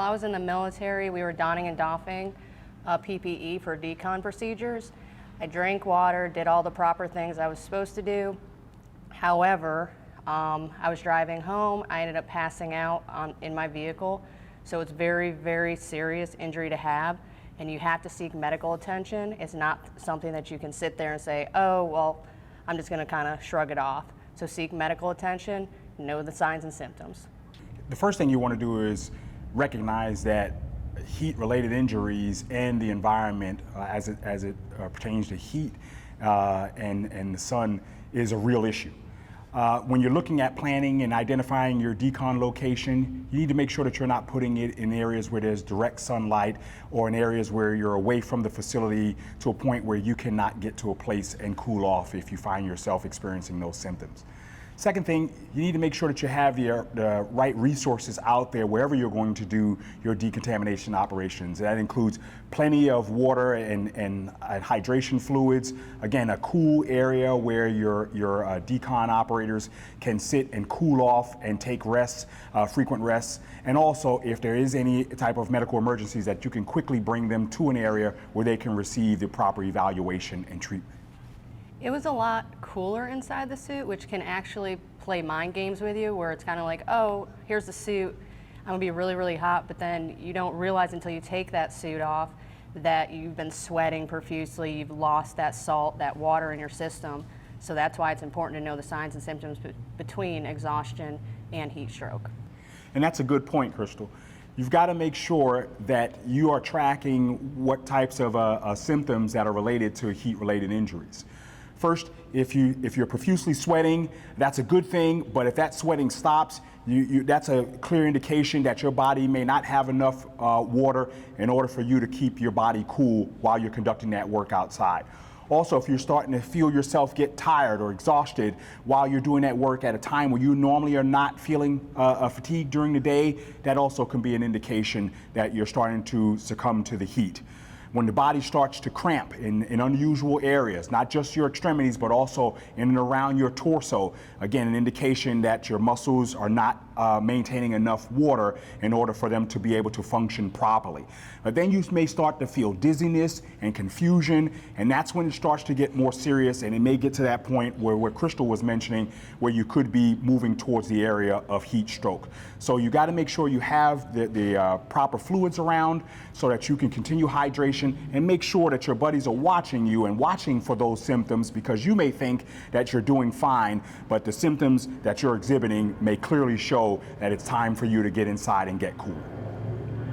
I was in the military, we were donning and doffing PPE for decon procedures. I drank water, did all the proper things I was supposed to do. However, I was driving home. I ended up passing out in my vehicle. So it's very, very serious injury to have, and you have to seek medical attention. It's not something that you can sit there and say, oh, well, I'm just gonna kind of shrug it off. So seek medical attention, know the signs and symptoms. The first thing you want to do is recognize that heat-related injuries and the environment as it pertains to heat and the sun is a real issue. When you're looking at planning and identifying your decon location, you need to make sure that you're not putting it in areas where there's direct sunlight or in areas where you're away from the facility to a point where you cannot get to a place and cool off if you find yourself experiencing those symptoms. Second thing, you need to make sure that you have the right resources out there wherever you're going to do your decontamination operations. That includes plenty of water and hydration fluids. Again, a cool area where your decon operators can sit and cool off and take rests, frequent rests. And also, if there is any type of medical emergencies, that you can quickly bring them to an area where they can receive the proper evaluation and treatment. It was a lot cooler inside the suit, which can actually play mind games with you, where it's kind of like, oh, here's the suit, I'm gonna be really, really hot, but then you don't realize until you take that suit off that you've been sweating profusely, you've lost that salt, that water in your system. So that's why it's important to know the signs and symptoms between exhaustion and heat stroke. And that's a good point, Krystal. You've got to make sure that you are tracking what types of symptoms that are related to heat-related injuries. First, if you're profusely sweating, that's a good thing, but if that sweating stops, that's a clear indication that your body may not have enough water in order for you to keep your body cool while you're conducting that work outside. Also, if you're starting to feel yourself get tired or exhausted while you're doing that work at a time where you normally are not feeling fatigued during the day, that also can be an indication that you're starting to succumb to the heat. When the body starts to cramp in unusual areas, not just your extremities, but also in and around your torso, again, an indication that your muscles are not maintaining enough water in order for them to be able to function properly. But then you may start to feel dizziness and confusion, and that's when it starts to get more serious, and it may get to that point where Krystal was mentioning, where you could be moving towards the area of heat stroke. So you got to make sure you have the proper fluids around so that you can continue hydration, and make sure that your buddies are watching you and watching for those symptoms, because you may think that you're doing fine, but the symptoms that you're exhibiting may clearly show that it's time for you to get inside and get cool.